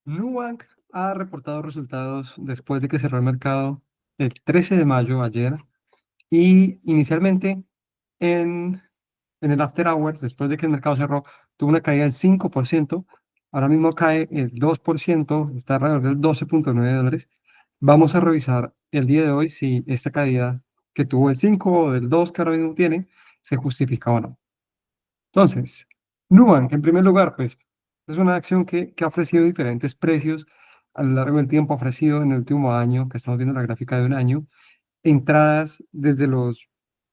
Nubank ha reportado resultados después de que cerró el mercado el 13 de mayo ayer y inicialmente en, en el After Hours, después de que el mercado cerró, tuvo una caída del 5%. Ahora mismo cae el 2%, está alrededor del 12,9 dólares. Vamos a revisar el día de hoy si esta caída que tuvo el 5 o del 2 que ahora mismo tiene se justifica o no. Entonces, Nubank, en primer lugar, pues es una acción que ha ofrecido diferentes precios a lo largo del tiempo. Ha ofrecido en el último año, que estamos viendo la gráfica de un año, entradas desde los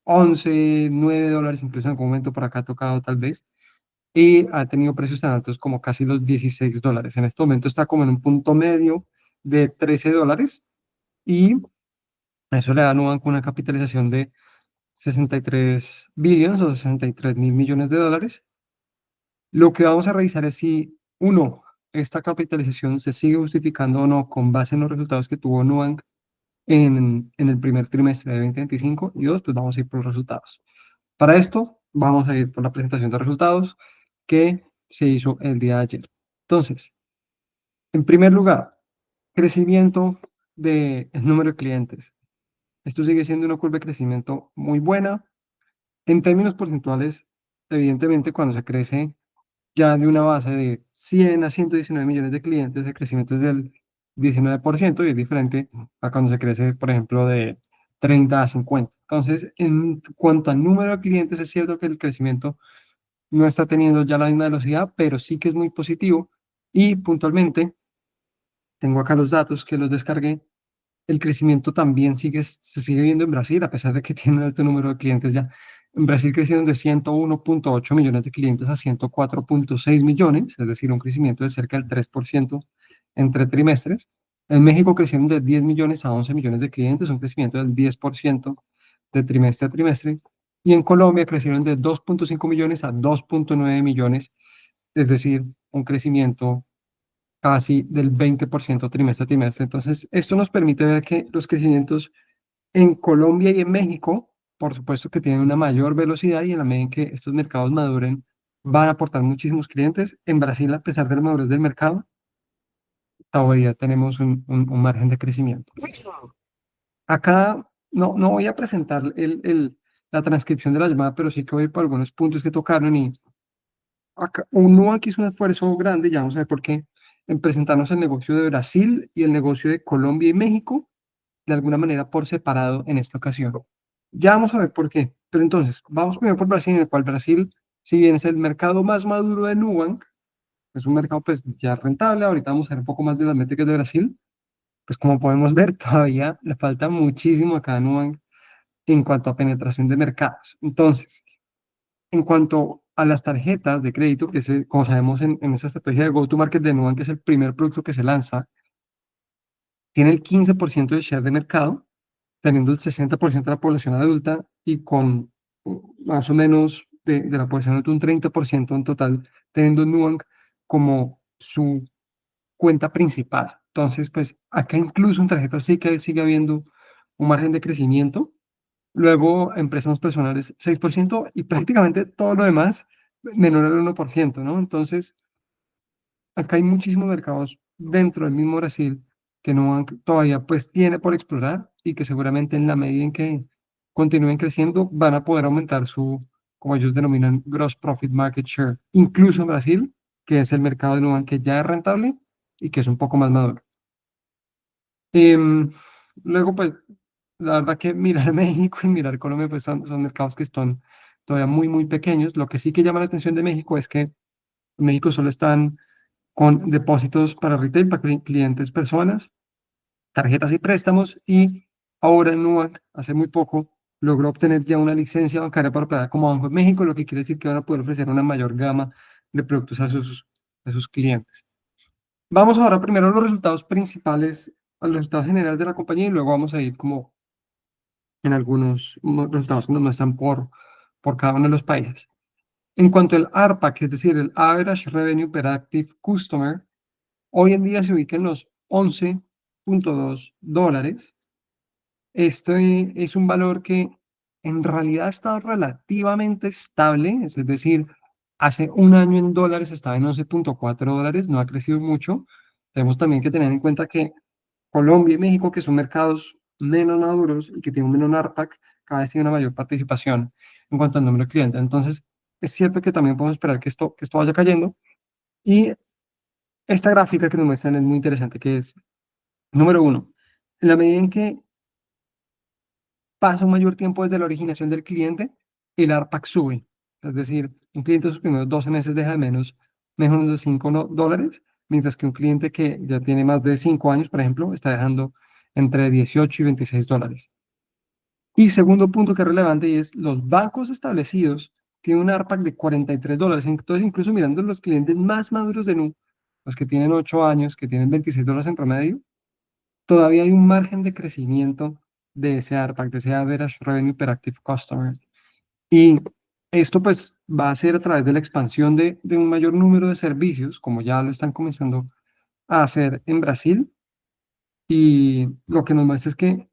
11 9 dólares, incluso en algún momento por acá ha tocado tal vez, y ha tenido precios tan altos como casi los 16 dólares. En este momento está como en un punto medio de 13 dólares y eso le da a Nubank una capitalización de 63 billones o 63 mil millones de dólares. Lo que vamos a revisar es si, uno, esta capitalización se sigue justificando o no con base en los resultados que tuvo Nubank en el primer trimestre de 2025, y dos, pues vamos a ir por los resultados. Para esto, vamos a ir por la presentación de resultados que se hizo el día de ayer. Entonces, en primer lugar, crecimiento del número de clientes. Esto sigue siendo una curva de crecimiento muy buena. En términos porcentuales, evidentemente, cuando se crece ya de una base de 100 a 119 millones de clientes, el crecimiento es del 19% y es diferente a cuando se crece, por ejemplo, de 30 a 50. Entonces, en cuanto al número de clientes, es cierto que el crecimiento no está teniendo ya la misma velocidad, pero sí que es muy positivo. Y puntualmente, tengo acá los datos que los descargué. El crecimiento también se sigue viendo en Brasil, a pesar de que tiene un alto número de clientes ya. En Brasil crecieron de 101,8 millones de clientes a 104,6 millones, es decir, un crecimiento de cerca del 3% entre trimestres. En México crecieron de 10 millones a 11 millones de clientes, un crecimiento del 10% de trimestre a trimestre. Y en Colombia crecieron de 2,5 millones a 2,9 millones, es decir, un crecimiento casi del 20% trimestre a trimestre. Entonces, esto nos permite ver que los crecimientos en Colombia y en México, por supuesto que tienen una mayor velocidad, y en la medida en que estos mercados maduren, van a aportar muchísimos clientes. En Brasil, a pesar de la madurez del mercado, todavía tenemos un margen de crecimiento. Acá no voy a presentar la transcripción de la llamada, pero sí que voy por algunos puntos que tocaron. Y acá, uno aquí hizo un esfuerzo grande, ya vamos a ver por qué, en presentarnos el negocio de Brasil y el negocio de Colombia y México de alguna manera por separado en esta ocasión. Ya vamos a ver por qué. Pero entonces, vamos primero por Brasil, en el cual Brasil, si bien es el mercado más maduro de Nubank, es un mercado pues ya rentable. Ahorita vamos a ver un poco más de las métricas de Brasil. Pues como podemos ver, todavía le falta muchísimo acá a Nubank en cuanto a penetración de mercados. Entonces, en cuanto a las tarjetas de crédito, que es, como sabemos en esa estrategia de go-to-market de Nubank, que es el primer producto que se lanza, tiene el 15% de share de mercado, teniendo el 60% de la población adulta y con más o menos de la población adulta un 30% en total, teniendo Nubank como su cuenta principal. Entonces, pues acá incluso en tarjetas sí que sigue habiendo un margen de crecimiento. Luego, en préstamos personales, 6% y prácticamente todo lo demás menor al 1%, ¿no? Entonces, acá hay muchísimos mercados dentro del mismo Brasil que todavía pues tiene por explorar, y que seguramente en la medida en que continúen creciendo van a poder aumentar su, como ellos denominan, gross profit market share, incluso en Brasil, que es el mercado de Nubank que ya es rentable y que es un poco más maduro. Em, Luego, pues, la verdad que mirar México y mirar Colombia, pues son mercados que están todavía muy, muy pequeños. Lo que sí que llama la atención de México es que en México solo están con depósitos para retail, para clientes, personas, tarjetas y préstamos. Y ahora Nubank, hace muy poco, logró obtener ya una licencia bancaria para operar como Banco de México, lo que quiere decir que van a poder ofrecer una mayor gama de productos a sus clientes. Vamos ahora primero a los resultados principales, a los resultados generales de la compañía, y luego vamos a ir como en algunos resultados que nos muestran por cada uno de los países. En cuanto al ARPA, que es decir, el Average Revenue Per Active Customer, hoy en día se ubica en los 11,2 dólares. Este es un valor que en realidad ha estado relativamente estable, es decir, hace un año en dólares estaba en 11,4 dólares, no ha crecido mucho, Tenemos también que tener en cuenta que Colombia y México, que son mercados menos maduros y que tienen un menor ARPAC, cada vez tienen una mayor participación en cuanto al número de clientes. Entonces, es cierto que también podemos esperar que esto vaya cayendo. Y esta gráfica que nos muestran es muy interesante, que es, número uno, en la medida en que pasa un mayor tiempo desde la originación del cliente, el ARPAC sube. Es decir, un cliente en sus primeros 12 meses deja de menos de $5, mientras que un cliente que ya tiene más de 5 años, por ejemplo, está dejando entre 18 y $26. Y segundo punto que es relevante y es los bancos establecidos tienen un ARPAC de $43. Entonces, incluso mirando los clientes más maduros de Nu, los que tienen 8 años, que tienen $26 en promedio, todavía hay un margen de crecimiento de ese ARPAC, de ese Average Revenue Per Active Customer. Y esto pues va a ser a través de la expansión de un mayor número de servicios, como ya lo están comenzando a hacer en Brasil. Y lo que nos muestra es que,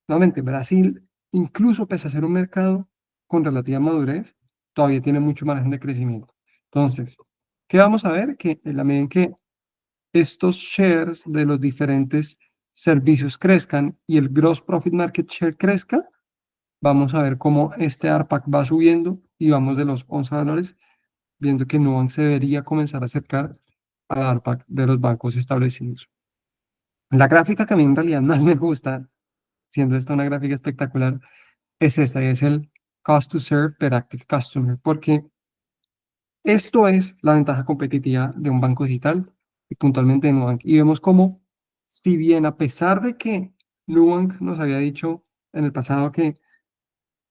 nuevamente, Brasil, incluso pese a ser un mercado con relativa madurez, todavía tiene mucho margen de crecimiento. Entonces, ¿qué vamos a ver? Que en la medida en que estos shares de los diferentes servicios crezcan y el gross profit market share crezca, vamos a ver cómo este ARPAC va subiendo y vamos de los $11, viendo que Nubank se debería comenzar a acercar al ARPAC de los bancos establecidos. La gráfica que a mí en realidad más me gusta, siendo esta una gráfica espectacular, es esta, y es el Cost to Serve per Active Customer, porque esto es la ventaja competitiva de un banco digital y puntualmente de Nubank. Y vemos cómo, si bien a pesar de que Nubank nos había dicho en el pasado que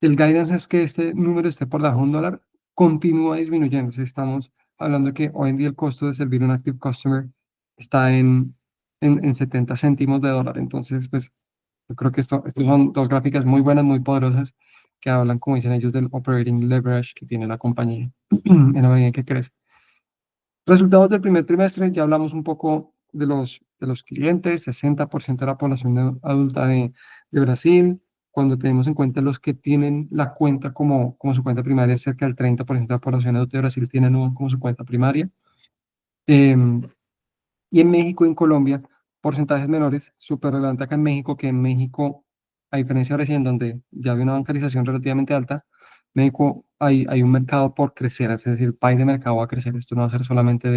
el guidance es que este número esté por debajo de $1, continúa disminuyendo. Si estamos hablando de que hoy en día el costo de servir un active customer está en 70 céntimos de dólar. Entonces, pues yo creo que estos son dos gráficas muy buenas, muy poderosas, que hablan, como dicen ellos, del operating leverage que tiene la compañía en la medida en que crece. Resultados del primer trimestre, ya hablamos un poco de los clientes, 60% de la población adulta de Brasil. Cuando tenemos en cuenta los que tienen la cuenta como su cuenta primaria, cerca del 30% de la población adulta de Brasil tiene Nubank como su cuenta primaria. Em, y en México y en Colombia, porcentajes menores, súper relevante acá en México, que en México, a diferencia de Brasil, en donde ya hay una bancarización relativamente alta, México hay un mercado por crecer, es decir, el pie de mercado va a crecer. Esto no va a ser solamente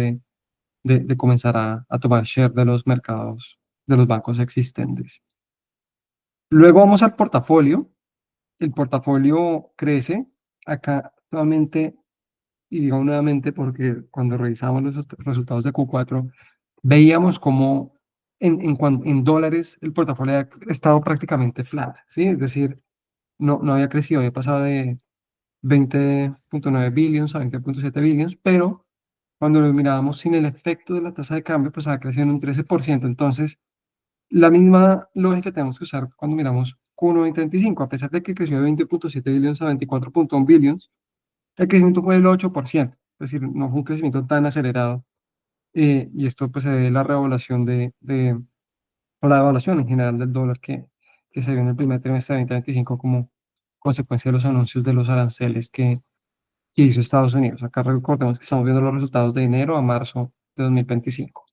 de comenzar a tomar share de los mercados, de los bancos existentes. Luego vamos al portafolio. El portafolio crece. Acá nuevamente, y digo nuevamente porque cuando revisamos los resultados de Q4, veíamos como en dólares el portafolio ha estado prácticamente flat, ¿sí? Es decir, no había crecido, había pasado de 20.9 billions a 20.7 billions, pero cuando lo mirábamos sin el efecto de la tasa de cambio, pues ha crecido en un 13%. Entonces, la misma lógica tenemos que usar cuando miramos Q1 2025, a pesar de que creció de 20.7 billions a 24.1 billions, el crecimiento fue del 8%, es decir, no fue un crecimiento tan acelerado. Y esto pues se debe a la revaluación o la devaluación en general del dólar que se vio en el primer trimestre de 2025 como consecuencia de los anuncios de los aranceles que hizo Estados Unidos. Acá recordemos que estamos viendo los resultados de enero a marzo de 2025.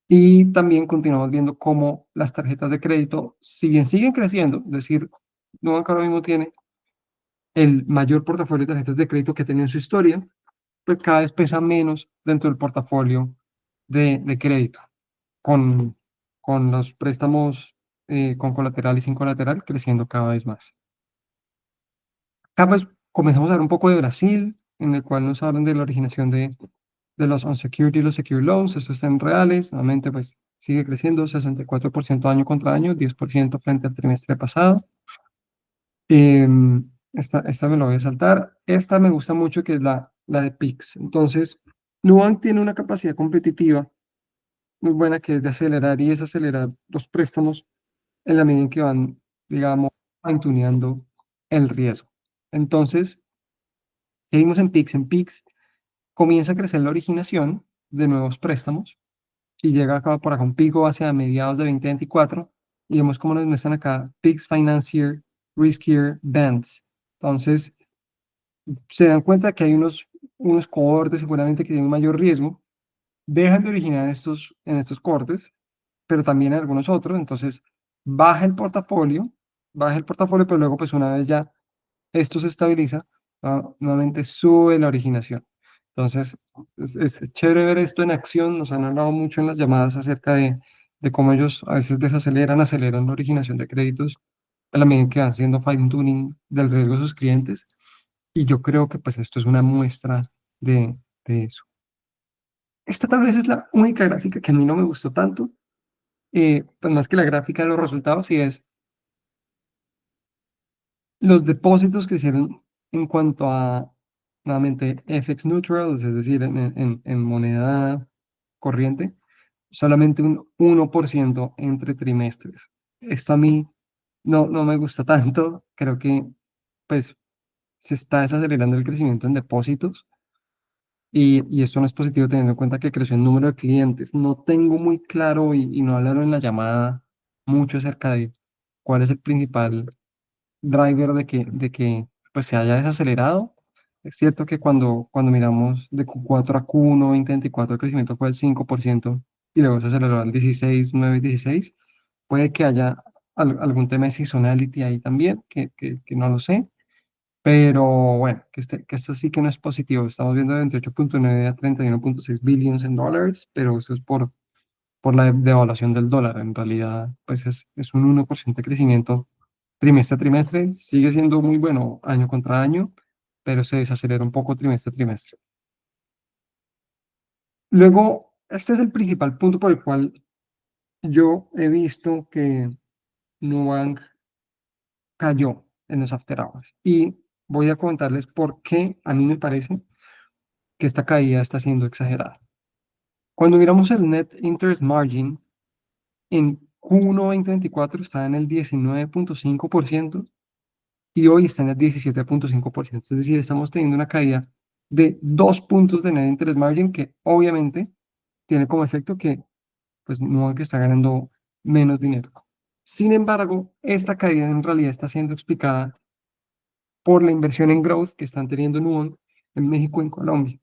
Y también continuamos viendo cómo las tarjetas de crédito, si bien siguen creciendo, es decir, Nubank ahora mismo tiene el mayor portafolio de tarjetas de crédito que ha tenido en su historia, pues cada vez pesa menos dentro del portafolio de crédito, con, con los préstamos con colateral y sin colateral creciendo cada vez más. Acá pues comenzamos a ver un poco de Brasil, en el cual nos hablan de la originación de los unsecured y los secure loans. Esto está en reales, nuevamente pues sigue creciendo 64% año contra año, 10% frente al trimestre pasado. Esta me la voy a saltar. Esta me gusta mucho, que es la de Pix. Entonces, Nubank tiene una capacidad competitiva muy buena, que es de acelerar y desacelerar los préstamos en la medida en que van, digamos, fine-tuneando el riesgo. Entonces, seguimos en Pix. En Pix comienza a crecer la originación de nuevos préstamos y llega acá por acá un pico hacia mediados de 2024 y vemos cómo nos muestran acá Pix Financier Riskier Bands. Entonces, se dan cuenta que hay unos cohortes seguramente que tienen mayor riesgo dejan de originar en estos cortes, pero también en algunos otros. Entonces, baja el portafolio, baja el portafolio, pero luego, pues una vez ya esto se estabiliza, nuevamente sube la originación. Entonces, es chévere ver esto en acción. Nos han hablado mucho en las llamadas acerca de cómo ellos a veces desaceleran, aceleran la originación de créditos a la medida que van haciendo fine tuning del riesgo de sus clientes. Y yo creo que pues esto es una muestra de eso. Esta tal vez es la única gráfica que a mí no me gustó tanto, pues más que la gráfica de los resultados, y es los depósitos crecieron en cuanto a, nuevamente, FX neutral, es decir, en moneda corriente, solamente un 1% entre trimestres. Esto a mí no me gusta tanto, creo que pues se está desacelerando el crecimiento en depósitos. Y esto no es positivo teniendo en cuenta que creció el número de clientes. No tengo muy claro y no hablaron en la llamada mucho acerca de cuál es el principal driver de que pues, se haya desacelerado. Es cierto que cuando miramos de Q4 a Q1 2024 el crecimiento fue del 5% y luego se aceleró al 16, 9, 16. Puede que haya algún tema de seasonality ahí también, que no lo sé. Pero bueno, que esto sí que no es positivo. Estamos viendo de 28.9 a 31.6 billions en dólares, pero eso es por la devaluación del dólar. En realidad, pues es un 1% de crecimiento trimestre a trimestre. Sigue siendo muy bueno año contra año, pero se desacelera un poco trimestre a trimestre. Luego, este es el principal punto por el cual yo he visto que Nubank cayó en los after hours. Y voy a comentarles por qué a mí me parece que esta caída está siendo exagerada. Cuando miramos el net interest margin en Q1 2024 estaba en el 19.5% y hoy está en el 17.5%. Es decir, estamos teniendo una caída de 2 puntos de net interest margin que obviamente tiene como efecto que pues Nubank está ganando menos dinero. Sin embargo, esta caída en realidad está siendo explicada por la inversión en growth que están teniendo Nubank en México y en Colombia.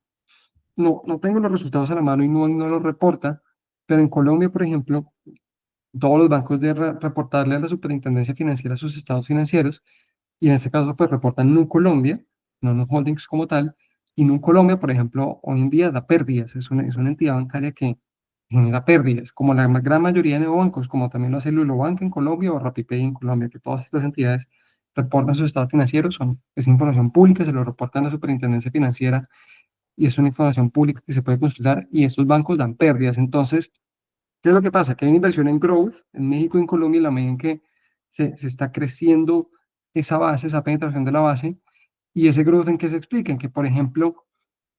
No tengo los resultados a la mano y no los reporta, pero en Colombia, por ejemplo, todos los bancos deben reportarle a la Superintendencia Financiera sus estados financieros, y en este caso, pues reportan Nu Colombia, no Nu Holdings como tal, y Nu Colombia, por ejemplo, hoy en día da pérdidas, es una entidad bancaria que genera pérdidas, como la gran mayoría de neobancos, como también lo hace Lulobank en Colombia o RappiPay en Colombia, que todas estas entidades reportan sus estados financieros, es información pública, se lo reportan a la Superintendencia Financiera y es una información pública que se puede consultar y estos bancos dan pérdidas. Entonces, ¿qué es lo que pasa? Que hay una inversión en growth en México y en Colombia en la medida en que se está creciendo esa base, esa penetración de la base, y ese growth en que se explica, en que, por ejemplo,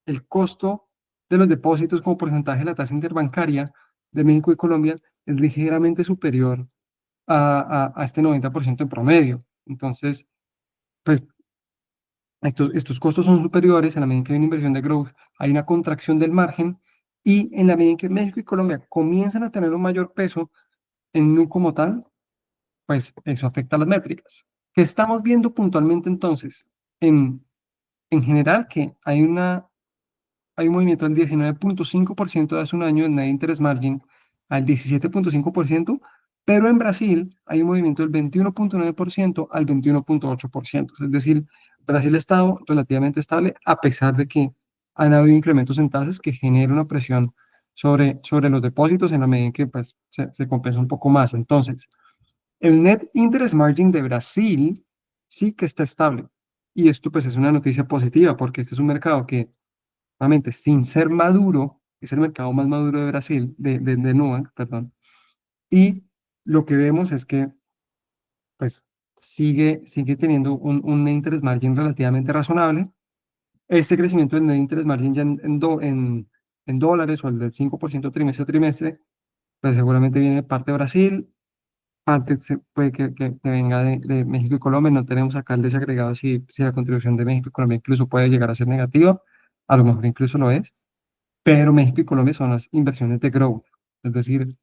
el costo de los depósitos como porcentaje de la tasa interbancaria de México y Colombia es ligeramente superior a este 90% en promedio. Entonces, pues estos costos son superiores en la medida en que hay una inversión de growth, hay una contracción del margen, y en la medida en que México y Colombia comienzan a tener un mayor peso en Nu como tal, pues eso afecta a las métricas. ¿Qué estamos viendo puntualmente entonces? En general, que hay un movimiento del 19.5% de hace un año en net interest margin al 17.5%, pero en Brasil hay un movimiento del 21.9% al 21.8%. Es decir, Brasil ha estado relativamente estable a pesar de que han habido incrementos en tasas que generan una presión sobre los depósitos en la medida en que pues, se compensa un poco más. Entonces, el net interest margin de Brasil sí que está estable. Y esto pues es una noticia positiva porque este es un mercado que, realmente, sin ser maduro, es el mercado más maduro de Brasil, de Nubank, perdón. Y lo que vemos es que pues sigue teniendo un net interest margin relativamente razonable. Este crecimiento del net interest margin ya en dólares o el del 5% trimestre a trimestre, pues seguramente viene de parte de Brasil. Parte puede que venga de México y Colombia. No tenemos acá el desagregado si la contribución de México y Colombia incluso puede llegar a ser negativa. A lo mejor incluso lo es. Pero México y Colombia son las inversiones de growth. Es decir,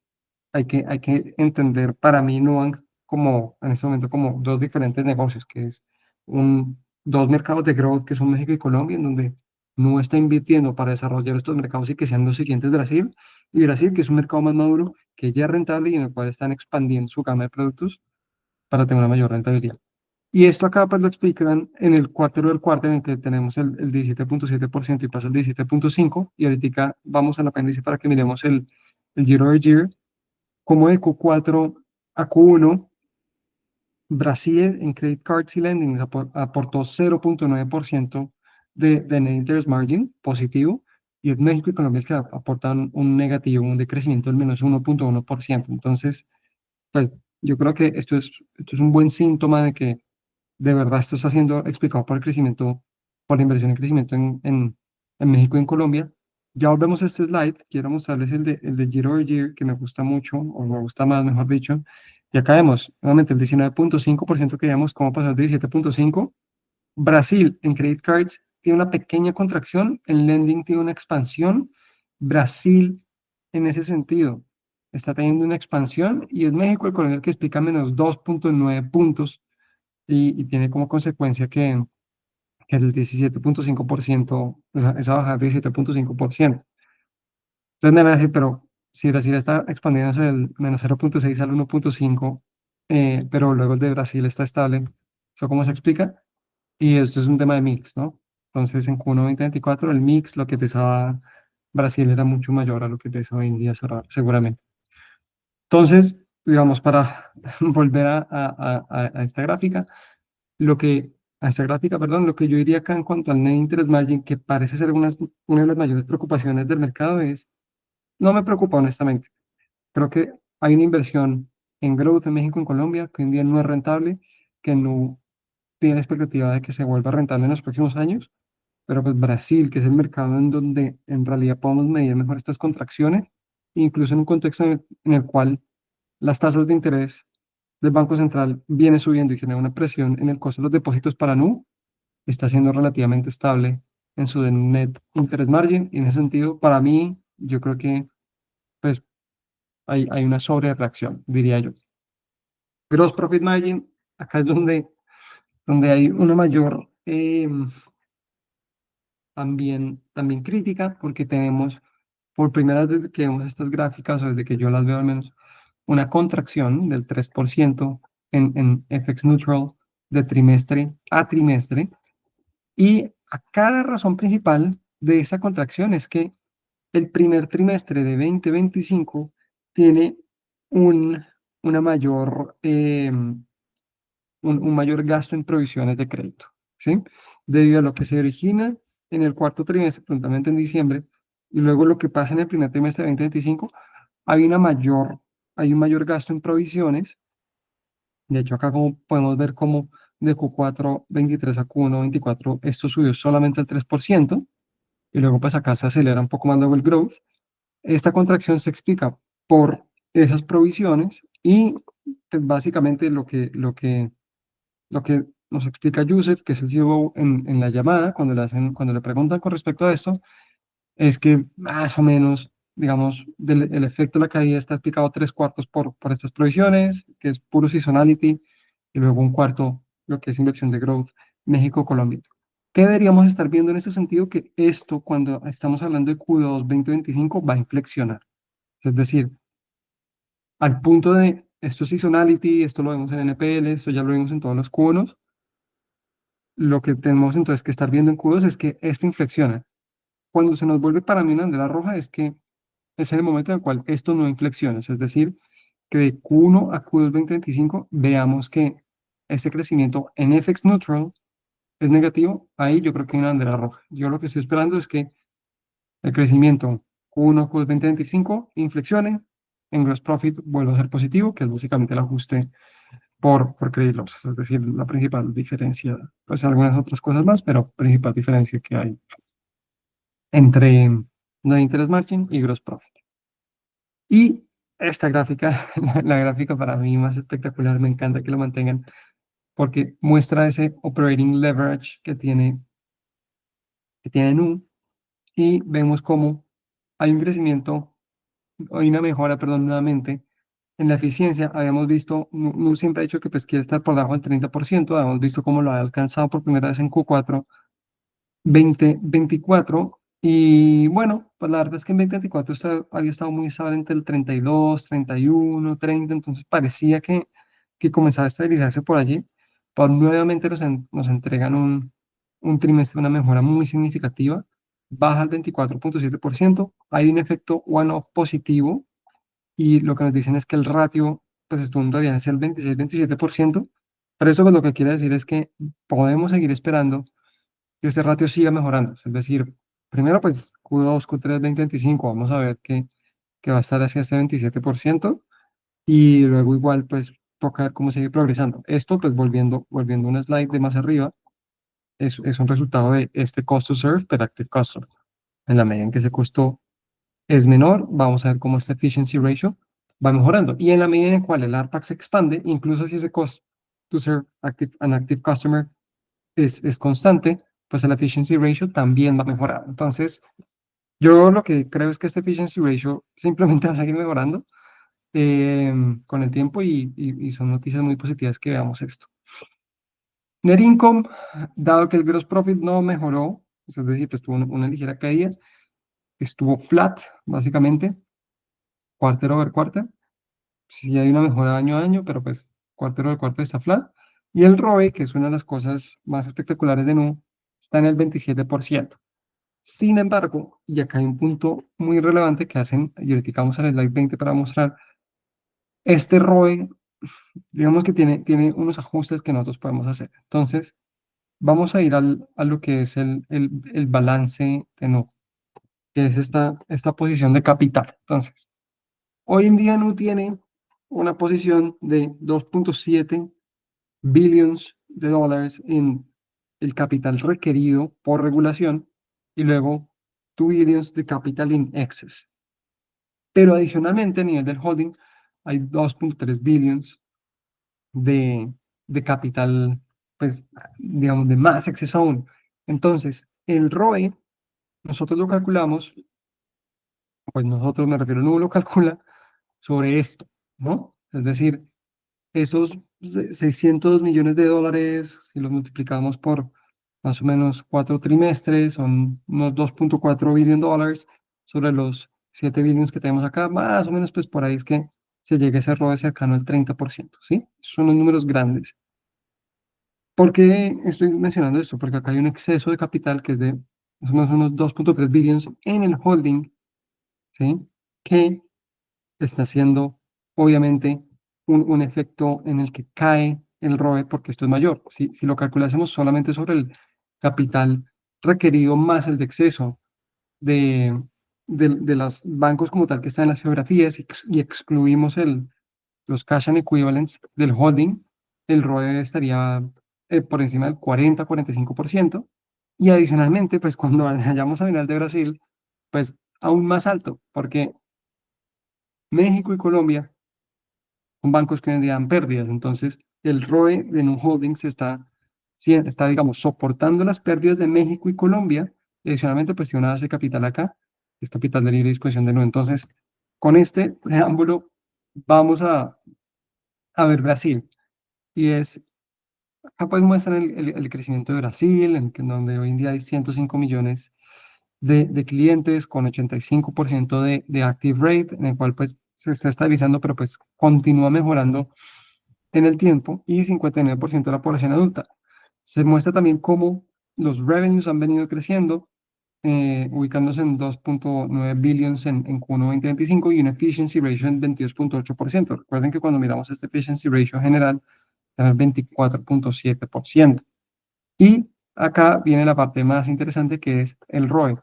hay que entender para mí Nubank como, en este momento, como dos diferentes negocios, que es dos mercados de growth que son México y Colombia, en donde no está invirtiendo para desarrollar estos mercados y que sean los siguientes Brasil, y Brasil, que es un mercado más maduro, que ya es rentable y en el cual están expandiendo su gama de productos para tener una mayor rentabilidad. Y esto acá pues lo explican en el cuarto del cuarto en el que tenemos el 17.7% y pasa el 17.5%, y ahorita vamos al apéndice para que miremos el year over year, como de Q4 a Q1, Brasil en credit cards y lending aportó 0.9% de net interest margin positivo, y es México y Colombia que aportan un negativo, un decrecimiento del menos 1.1%. Entonces, pues yo creo que esto es un buen síntoma de que de verdad esto está siendo explicado por el crecimiento, por la inversión en crecimiento en México y en Colombia. Ya volvemos a este slide, quiero mostrarles el de year over year, que me gusta mucho, o me gusta más, mejor dicho. Y acá vemos, nuevamente, el 19.5% que veíamos, cómo pasó al 17.5%. Brasil en credit cards tiene una pequeña contracción, en lending tiene una expansión. Brasil, en ese sentido, está teniendo una expansión, y es México el Colombia el que explica menos 2.9 puntos, y tiene como consecuencia que el 17.5%, esa bajada de 17.5%. Entonces me van a decir, pero si Brasil está expandiéndose del menos 0.6 al 1.5, pero luego el de Brasil está estable, ¿eso cómo se explica? Y esto es un tema de mix, ¿no? Entonces en Q1 2024 el mix, lo que pesaba Brasil era mucho mayor a lo que pesa hoy en día seguramente. Entonces, digamos, para volver a esta gráfica, lo que, a esta gráfica, perdón, lo que yo diría acá en cuanto al net interest margin, que parece ser una de las mayores preocupaciones del mercado, no me preocupa honestamente. Creo que hay una inversión en growth en México y en Colombia que hoy en día no es rentable, que no tiene expectativa de que se vuelva rentable en los próximos años, pero pues Brasil, que es el mercado en donde en realidad podemos medir mejor estas contracciones, incluso en un contexto en el cual las tasas de interés del Banco Central viene subiendo y genera una presión en el costo de los depósitos para Nu, está siendo relativamente estable en su net interest margin, y en ese sentido, para mí, yo creo que pues hay una sobrereacción, diría yo. Gross profit margin, acá es donde hay una mayor también crítica, porque tenemos, por primera vez desde que vemos estas gráficas, o desde que yo las veo al menos, una contracción del 3% en FX neutral de trimestre a trimestre. Y acá la razón principal de esa contracción es que el primer trimestre de 2025 tiene un, una mayor, un mayor gasto en provisiones de crédito, ¿sí? Debido a lo que se origina en el cuarto trimestre, prontamente en diciembre, y luego lo que pasa en el primer trimestre de 2025, hay hay un mayor gasto en provisiones. De hecho, acá como podemos ver cómo de Q4 23 a Q1 24 esto subió solamente al 3%, y luego pues acá se acelera un poco más luego el growth. Esta contracción se explica por esas provisiones, y pues, básicamente lo que nos explica Yusef, que es el CEO, en la llamada, cuando le preguntan con respecto a esto, es que más o menos, digamos, el efecto de la caída está explicado tres cuartos por estas provisiones, que es puro seasonality, y luego un cuarto lo que es inversión de growth, México, Colombia. ¿Qué deberíamos estar viendo en ese sentido? Que esto, cuando estamos hablando de Q2 2025, va a inflexionar. Es decir, al punto de esto es seasonality, esto lo vemos en NPL, esto ya lo vimos en todos los Q1s. Lo que tenemos entonces que estar viendo en Q2 es que esto inflexiona. Cuando se nos vuelve para mí una bandera roja es que es en el momento en el cual esto no inflexiona, es decir, que de Q1 a Q2 2025 veamos que este crecimiento en FX neutral es negativo. Ahí yo creo que hay una bandera roja. Yo lo que estoy esperando es que el crecimiento Q1 a Q2 2025 inflexione, en gross profit vuelva a ser positivo, que es básicamente el ajuste por credit losses, es decir, la principal diferencia, pues algunas otras cosas más, pero principal diferencia que hay entre net interest margin y gross profit. Y esta gráfica, la gráfica para mí más espectacular, me encanta que lo mantengan, porque muestra ese operating leverage que tiene Nu, y vemos cómo hay un crecimiento, hay una mejora, perdón, nuevamente, en la eficiencia. Habíamos visto, Nu siempre ha dicho que pues quiere estar por debajo del 30%, habíamos visto cómo lo ha alcanzado por primera vez en Q4, 2024. Y bueno, pues la verdad es que en 2024 había estado muy estable entre el 32, 31, 30, entonces parecía que comenzaba a estabilizarse por allí. Pues nuevamente nos entregan un trimestre, una mejora muy significativa, baja al 24,7%. Hay un efecto one-off positivo y lo que nos dicen es que el ratio pues estuvo en realidad es el 26-27%, pero eso pues, lo que quiere decir es que podemos seguir esperando que este ratio siga mejorando. Es decir, primero pues Q2, Q3, 2025, vamos a ver que va a estar hacia este 27% y luego igual pues toca ver cómo sigue progresando. Esto pues volviendo una slide de más arriba, es un resultado de este cost to serve per active customer. En la medida en que ese costo es menor, vamos a ver cómo esta efficiency ratio va mejorando. Y en la medida en la cual el ARPAC se expande, incluso si ese cost to serve an active customer es constante, pues el efficiency ratio también va a mejorar. Entonces, yo lo que creo es que este efficiency ratio simplemente va a seguir mejorando con el tiempo y son noticias muy positivas que veamos esto. Net income, dado que el gross profit no mejoró, es decir, pues tuvo una ligera caída, estuvo flat, básicamente, quarter over quarter. Sí hay una mejora año a año, pero pues quarter over quarter está flat. Y el ROE, que es una de las cosas más espectaculares de Nu, está en el 27%. Sin embargo, y acá hay un punto muy relevante que hacen, y ahorita vamos al slide 20 para mostrar, este ROE, digamos que tiene unos ajustes que nosotros podemos hacer. Entonces, vamos a ir a lo que es el balance de Nu, que es esta posición de capital. Entonces, hoy en día Nu tiene una posición de 2,7 billions de dólares en el capital requerido por regulación y luego 2 billions de capital in excess. Pero adicionalmente a nivel del holding hay 2,3 billions de capital, pues digamos, de más exceso aún. Entonces, el ROE, nosotros lo calculamos, pues nosotros me refiero, no lo calcula sobre esto, ¿no? Es decir, esos 600 millones de dólares, si los multiplicamos por más o menos 4 trimestres, son unos 2,4 billion dólares sobre los 7 billions que tenemos acá, más o menos pues por ahí es que se llega a ese ROE cercano al 30%, ¿sí? Son los números grandes. ¿Por qué estoy mencionando esto? Porque acá hay un exceso de capital que es de más o menos unos 2,3 billions en el holding, ¿sí? Que está haciendo, obviamente, un efecto en el que cae el ROE porque esto es mayor. Si lo calculásemos solamente sobre el capital requerido más el de exceso de, de los bancos como tal que están en las geografías y excluimos los cash and equivalents del holding, el ROE estaría por encima del 40-45%. Y adicionalmente, pues cuando vayamos a final de Brasil, pues aún más alto, porque México y Colombia son bancos que hoy en día dan pérdidas. Entonces, el ROE de Nu Holdings está, digamos, soportando las pérdidas de México y Colombia. Y adicionalmente, pues tiene una base de capital acá, que es capital de libre disposición de Nu. Entonces, con este preámbulo, vamos a ver Brasil. Y acá pues muestran el crecimiento de Brasil, donde hoy en día hay 105 millones de clientes con 85% de active rate, en el cual pues se está estabilizando, pero pues continúa mejorando en el tiempo y 59% de la población adulta. Se muestra también cómo los revenues han venido creciendo, ubicándose en 2,9 billions en Q1 2025 y una efficiency ratio en 22,8%. Recuerden que cuando miramos este efficiency ratio general, está en el 24,7%. Y acá viene la parte más interesante que es el ROE.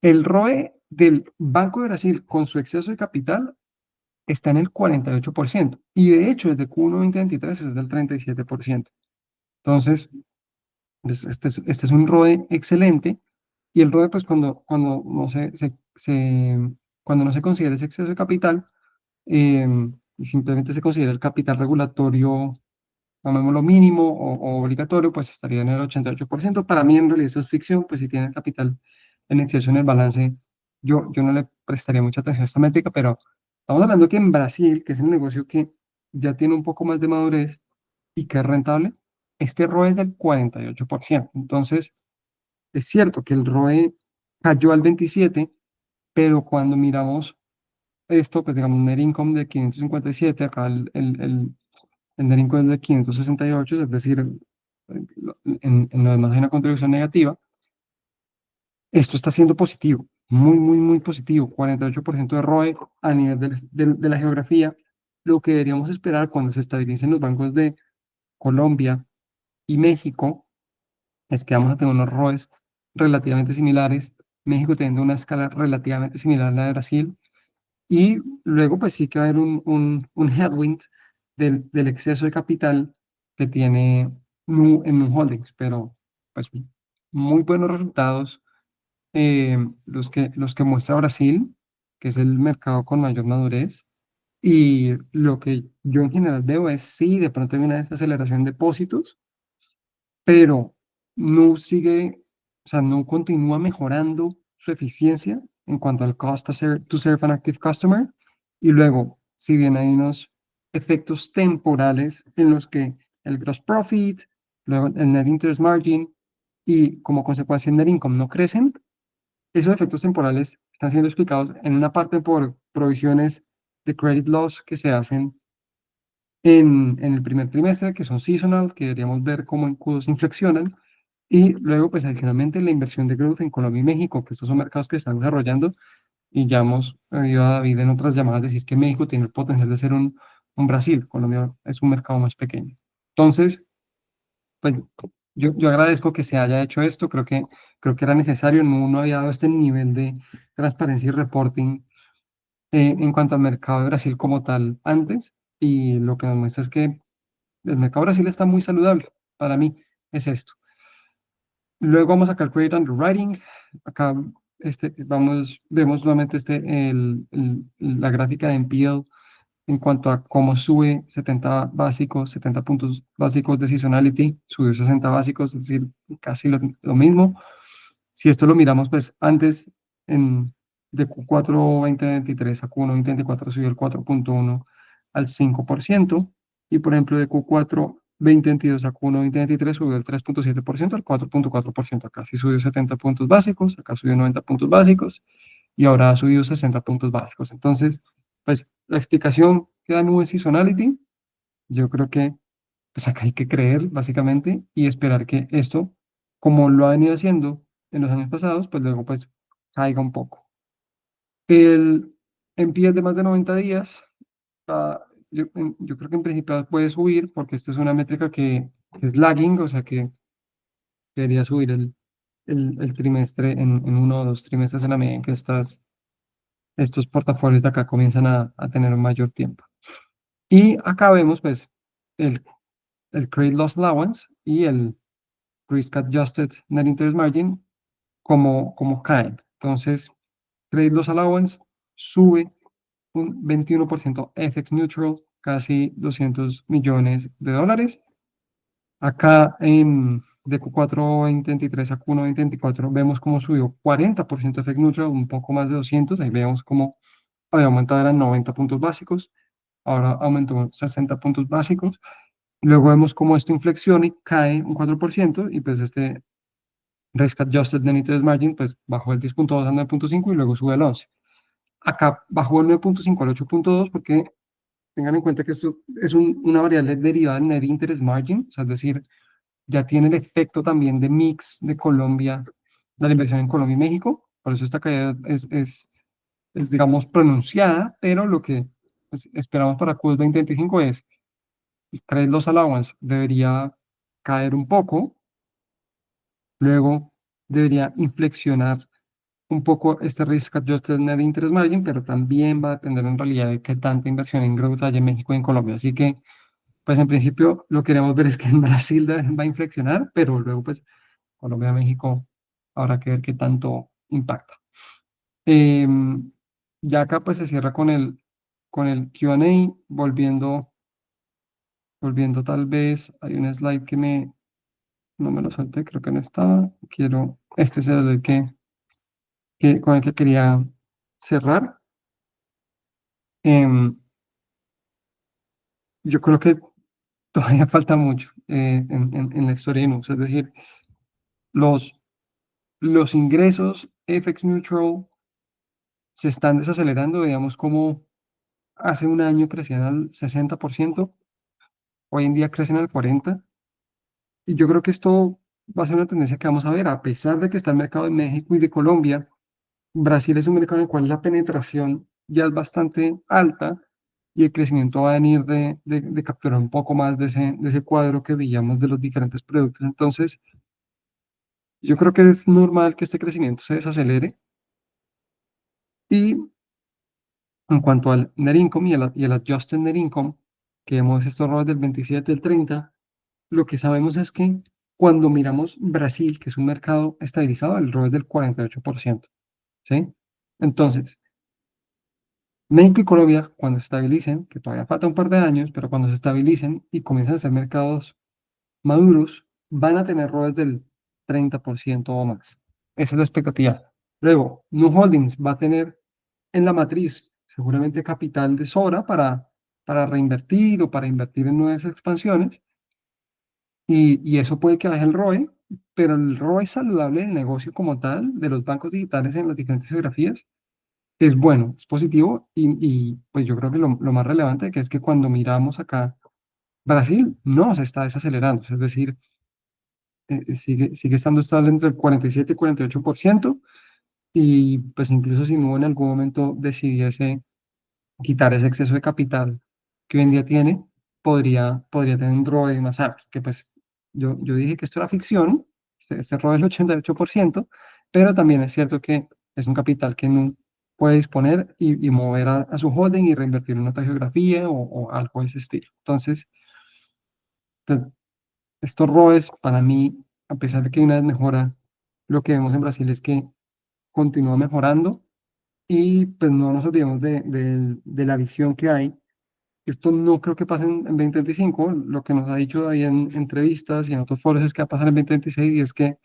El ROE del Banco de Brasil con su exceso de capital está en el 48%. Y de hecho, desde Q1 2023 es del 37%. Entonces, pues, este es un ROE excelente. Y el ROE, pues cuando no se considera ese exceso de capital, eh, y simplemente se considera el capital regulatorio, llamémoslo mínimo o obligatorio, pues estaría en el 88%. Para mí, en realidad, esto es ficción, pues si tiene el capital en exceso en el balance, yo no le prestaría mucha atención a esta métrica, pero estamos hablando que en Brasil, que es el negocio que ya tiene un poco más de madurez y que es rentable, este ROE es del 48%. Entonces, Es cierto que el ROE cayó al 27, pero cuando miramos esto, pues digamos, un net income de 557, acá el net income es de 568, es decir, en lo demás hay una contribución negativa. Esto está siendo positivo, muy, muy, muy positivo. 48% de ROE a nivel de la geografía. Lo que deberíamos esperar cuando se estabilicen los bancos de Colombia y México es que vamos a tener unos ROEs relativamente similares. México teniendo una escala relativamente similar a la de Brasil. Y luego, pues sí que va a haber un headwind del exceso de capital que tiene en Nu Holdings, pero pues muy buenos resultados los que muestra Brasil, que es el mercado con mayor madurez. Y lo que yo en general veo es, sí, de pronto hay una desaceleración de depósitos, pero no sigue, o sea, no continúa mejorando su eficiencia en cuanto al cost to serve an active customer. Y luego, si bien hay unos efectos temporales en los que el gross profit, luego el net interest margin y como consecuencia el net income no crecen, esos efectos temporales están siendo explicados en una parte por provisiones de credit loss que se hacen en el primer trimestre, que son seasonal, que deberíamos ver cómo en Q2 inflexionan, y luego, pues adicionalmente, la inversión de growth en Colombia y México, que estos son mercados que están desarrollando, y ya hemos oído a David en otras llamadas decir que México tiene el potencial de ser un Brasil, Colombia es un mercado más pequeño. Entonces, pues yo agradezco que se haya hecho esto, creo que era necesario, no había dado este nivel de transparencia y reporting en cuanto al mercado de Brasil como tal antes, y lo que nos muestra es que el mercado de Brasil está muy saludable, para mí es esto. Luego vamos a calcular underwriting, acá vemos nuevamente la gráfica de NPL en cuanto a cómo sube 70 básicos, 70 puntos básicos de seasonality, subió 60 básicos, es decir, casi lo mismo. Si esto lo miramos, pues antes de Q4 2023 a Q1 2024 subió el 4,1 al 5%, y por ejemplo de Q4 2022 a Q1 2023 subió el 3,7% al 4,4%. Acá sí subió 70 puntos básicos, acá subió 90 puntos básicos y ahora ha subido 60 puntos básicos. Entonces, pues la explicación que da Nube Seasonality, yo creo que pues acá hay que creer básicamente y esperar que esto, como lo ha venido haciendo en los años pasados, pues luego pues caiga un poco. El NPL de más de 90 días, ah, yo creo que en principio puede subir porque esto es una métrica que es lagging, o sea que debería subir el trimestre en 1 o 2 trimestres en la medida en que estos portafolios de acá comienzan a tener un mayor tiempo. Y acá vemos pues el, el Credit Loss Allowance y el Risk Adjusted Net Interest Margin como caen. Entonces, Credit Loss Allowance sube un 21% FX neutral, casi 200 millones de dólares. Acá de Q4 2023 a Q1 2024 vemos cómo subió 40% FX neutral, un poco más de 200. Ahí vemos cómo había aumentado, eran 90 puntos básicos, ahora aumentó 60 puntos básicos. Luego vemos cómo esto inflexiona y cae un 4%, y pues este Risk Adjusted Net Interest Margin pues bajó el 10,2 al 9,5 y luego sube al 11. Acá bajó el 9,5 al 8,2 porque tengan en cuenta que esto es una variable derivada del Net Interest Margin, o sea, es decir, ya tiene el efecto también de mix de Colombia, de la inversión en Colombia y México, por eso esta caída es digamos, pronunciada, pero lo que pues, esperamos para Q2 2025 es el Credit Loss Allowance debería caer un poco, luego debería inflexionar un poco este Risk Adjusted Net Interest Margin, pero también va a depender en realidad de qué tanta inversión en growth hay en México y en Colombia. Así que, pues en principio lo que queremos ver es que en Brasil va a inflexionar, pero luego pues Colombia, México, habrá que ver qué tanto impacta. Em, ya acá pues se cierra con el Q&A, volviendo tal vez, hay un slide no me lo salté, creo que no estaba, este es el con el que quería cerrar. Em, yo creo que todavía falta mucho en la historia de Linux, es decir, los, los ingresos FX neutral se están desacelerando, digamos, como hace un año crecían al 60%, hoy en día crecen al 40%, y yo creo que esto va a ser una tendencia que vamos a ver, a pesar de que está el mercado de México y de Colombia. Brasil es un mercado en el cual la penetración ya es bastante alta y el crecimiento va a venir de capturar un poco más de ese cuadro que veíamos de los diferentes productos. Entonces, yo creo que es normal que este crecimiento se desacelere. Y en cuanto al net income y el adjusted net income, que vemos estos ROAs del 27, del 30, lo que sabemos es que cuando miramos Brasil, que es un mercado estabilizado, el ROE es del 48%, ¿sí? Entonces, México y Colombia, cuando se estabilicen, que todavía falta un par de años, pero cuando se estabilicen y comiencen a ser mercados maduros, van a tener ROEs del 30% o más. Esa es la expectativa. Luego, Nu Holdings va a tener en la matriz seguramente capital de sobra para reinvertir o para invertir en nuevas expansiones, y eso puede que baje el ROE, pero el ROE saludable del negocio como tal, de los bancos digitales en las diferentes geografías, es bueno, es positivo, y pues yo creo que lo más relevante que es que cuando miramos acá, Brasil no se está desacelerando, es decir, sigue estando estable entre el 47 y 48%, y pues incluso si no en algún momento decidiese quitar ese exceso de capital que hoy en día tiene, podría tener un ROE más alto, que pues yo dije que esto era ficción, este ROE es el 88%, pero también es cierto que es un capital que no puede disponer y mover a su holding y reinvertir en otra geografía o algo de ese estilo. Entonces, pues, estos ROEs para mí, a pesar de que hay una mejora, lo que vemos en Brasil es que continúa mejorando, y pues no nos olvidemos de la visión que hay. Esto no creo que pase en 2025. Lo que nos ha dicho ahí en entrevistas y en otros foros es que va a pasar en 2026, y es que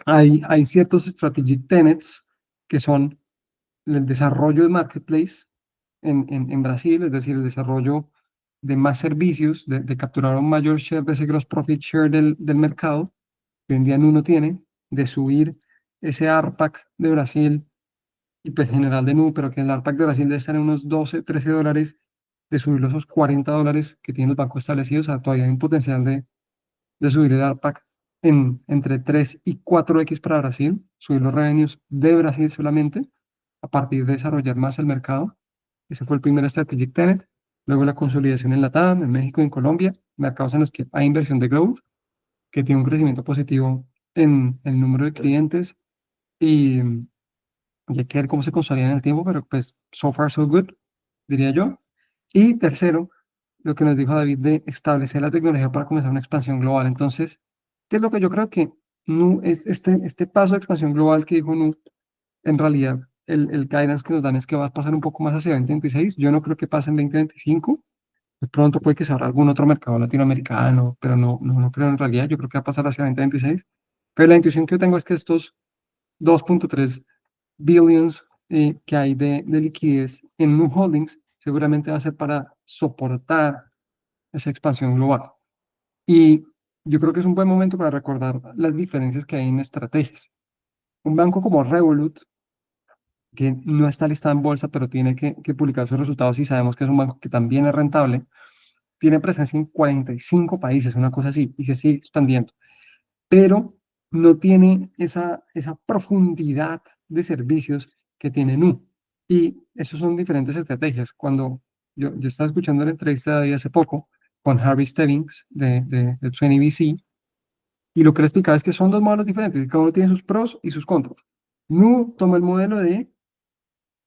hay ciertos strategic tenets que son el desarrollo de marketplace en Brasil, es decir, el desarrollo de más servicios, de capturar un mayor share de ese gross profit share del mercado que hoy en día uno tiene, de subir ese ARPAC de Brasil y pues general de Nu, pero que el ARPAC de Brasil debe estar en unos 12, $13, de subirlo a esos $40 que tienen los bancos establecidos. O sea, todavía hay un potencial de subir el ARPAC entre 3 y 4x para Brasil, subir los revenues de Brasil solamente, a partir de desarrollar más el mercado. Ese fue el primer strategic tenet. Luego la consolidación en Latam, en México y en Colombia, mercados en los que hay inversión de growth, que tiene un crecimiento positivo en el número de clientes, y hay que ver cómo se consolida en el tiempo, pero pues so far so good, diría yo. Y tercero, lo que nos dijo David de establecer la tecnología para comenzar una expansión global. Entonces, ¿qué es lo que yo creo que Nu, este paso de expansión global que dijo Nu, en realidad el guidance que nos dan es que va a pasar un poco más hacia 2026? Yo no creo que pase en 2025. De pronto puede que se abra algún otro mercado latinoamericano, pero no creo en realidad. Yo creo que va a pasar hacia 2026. Pero la intuición que yo tengo es que estos 2.3 billions que hay de liquidez en Nu Holdings seguramente va a ser para soportar esa expansión global. Y yo creo que es un buen momento para recordar las diferencias que hay en estrategias. Un banco como Revolut, que no está listado en bolsa, pero tiene que publicar sus resultados, y sabemos que es un banco que también es rentable, tiene presencia en 45 países, una cosa así, y se sigue expandiendo, pero no tiene esa profundidad de servicios que tiene Nu. Y eso son diferentes estrategias. Cuando yo estaba escuchando la entrevista de hace poco con Harvey Stebbings de 20VC, y lo que le explicaba es que son dos modelos diferentes, y cada uno tiene sus pros y sus contras. Nu toma el modelo de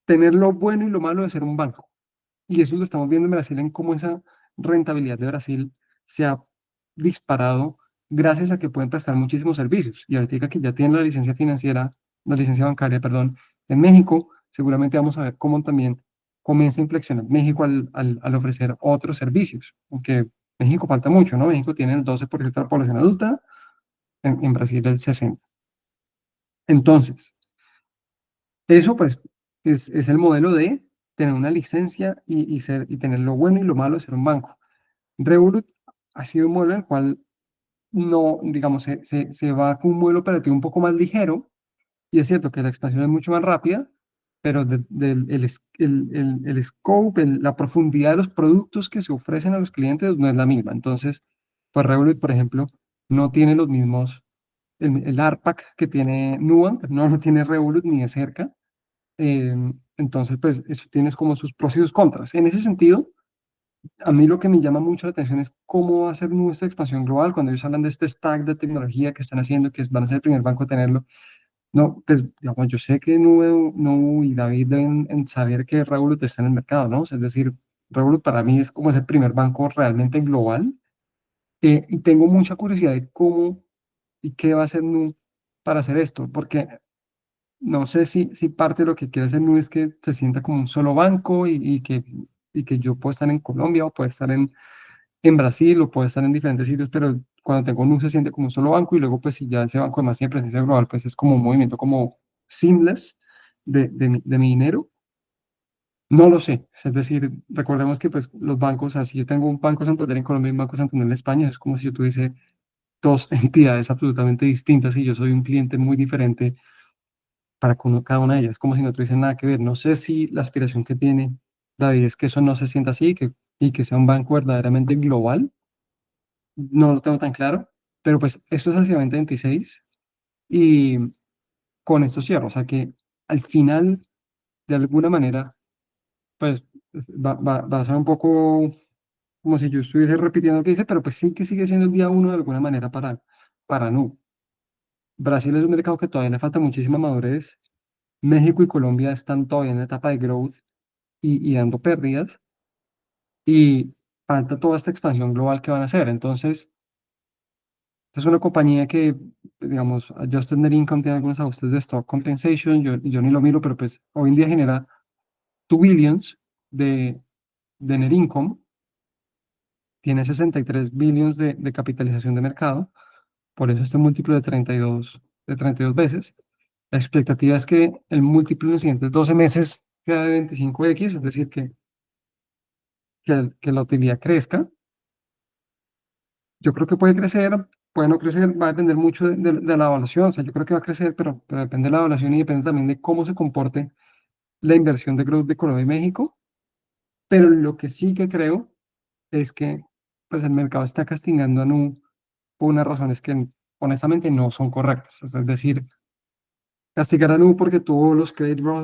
tener lo bueno y lo malo de ser un banco. Y eso lo estamos viendo en Brasil, en cómo esa rentabilidad de Brasil se ha disparado gracias a que pueden prestar muchísimos servicios. Y ahorita que ya tienen la licencia financiera, la licencia bancaria, perdón, en México, seguramente vamos a ver cómo también comienza a inflexionar México al ofrecer otros servicios, aunque México falta mucho, ¿no? México tiene el 12% de la población adulta, en Brasil el 60%. Entonces, eso pues es el modelo de tener una licencia y tener lo bueno y lo malo de ser un banco. Revolut ha sido un modelo en el cual no, digamos, se va con un modelo operativo un poco más ligero, y es cierto que la expansión es mucho más rápida, pero el scope, la profundidad de los productos que se ofrecen a los clientes no es la misma. Entonces, pues Revolut, por ejemplo, no tiene los mismos, el ARPAC que tiene Nubank, no lo tiene Revolut ni de cerca. Eh, entonces, pues eso tienes como sus pros y sus contras. En ese sentido, a mí lo que me llama mucho la atención es cómo va a ser nuestra expansión global cuando ellos hablan de este stack de tecnología que están haciendo, que van a ser el primer banco a tenerlo. No, pues digamos, yo sé que Nube y David deben en saber que Revolut está en el mercado, ¿no? O sea, es decir, Revolut para mí es como ese primer banco realmente global, y tengo mucha curiosidad de cómo y qué va a hacer Nu para hacer esto, porque no sé si parte de lo que quiere hacer Nu es que se sienta como un solo banco y que yo puedo estar en Colombia o puedo estar en Brasil o puedo estar en diferentes sitios, pero cuando tengo Nu se siente como un solo banco y luego pues si ya ese banco además tiene presencia global, pues es como un movimiento como seamless de mi dinero. No lo sé, es decir, recordemos que pues los bancos, así yo tengo un Banco Santander en Colombia y un Banco Santander en España, es como si yo tuviese dos entidades absolutamente distintas y yo soy un cliente muy diferente para cada una de ellas, como si no tuviesen nada que ver. No sé si la aspiración que tiene David es que eso no se sienta así y que sea un banco verdaderamente global, no lo tengo tan claro, pero pues esto es hacia 2026 y con esto cierro, o sea que al final, de alguna manera, pues va a ser un poco como si yo estuviese repitiendo lo que dice, pero pues sí que sigue siendo el día uno de alguna manera para Nu. Brasil es un mercado que todavía le falta muchísima madurez. México y Colombia están todavía en la etapa de growth y dando pérdidas, y falta toda esta expansión global que van a hacer. Entonces, esta es una compañía que, digamos, Adjusted Net Income tiene algunos ajustes de stock compensation, yo ni lo miro, pero pues hoy en día genera 2 billions de net income, tiene 63 billions de capitalización de mercado, por eso este múltiplo de 32 veces. La expectativa es que el múltiplo en los siguientes 12 meses sea de 25x, es decir, que la utilidad crezca. Yo creo que puede crecer, puede no crecer, va a depender mucho de la evaluación. O sea, yo creo que va a crecer, pero depende de la evaluación y depende también de cómo se comporte la inversión de growth de Colombia y México. Pero lo que sí que creo es que pues, el mercado está castigando a Nu por unas razones que honestamente no son correctas. Es decir, castigar a Nu porque tuvo los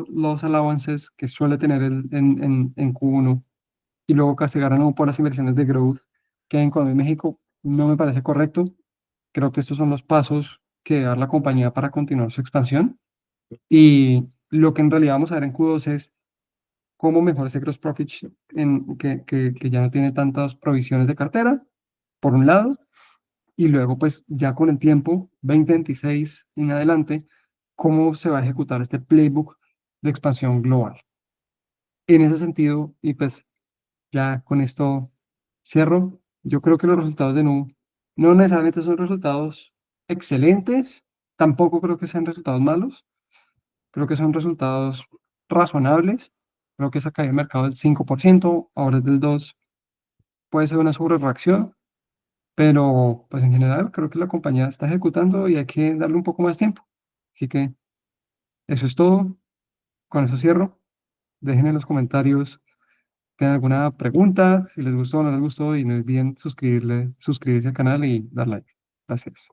loss allowances que suele tener en Q1 y luego castigar a Nu por las inversiones de growth que hay en Colombia y México no me parece correcto. Creo que estos son los pasos que debe dar la compañía para continuar su expansión. Y lo que en realidad vamos a ver en Q2 es cómo mejora ese gross profit que ya no tiene tantas provisiones de cartera, por un lado, y luego pues ya con el tiempo, 2026 en adelante, cómo se va a ejecutar este playbook de expansión global. En ese sentido, y pues ya con esto cierro, yo creo que los resultados de Nu no necesariamente son resultados excelentes, tampoco creo que sean resultados malos, creo que son resultados razonables, creo que esa caída de mercado del 5%, ahora es del 2%, puede ser una sobrereacción, pero pues en general creo que la compañía está ejecutando y hay que darle un poco más tiempo. Así que eso es todo, con eso cierro. Dejen en los comentarios si tienen alguna pregunta, si les gustó o no les gustó, y no olviden suscribirse al canal y dar like. Gracias.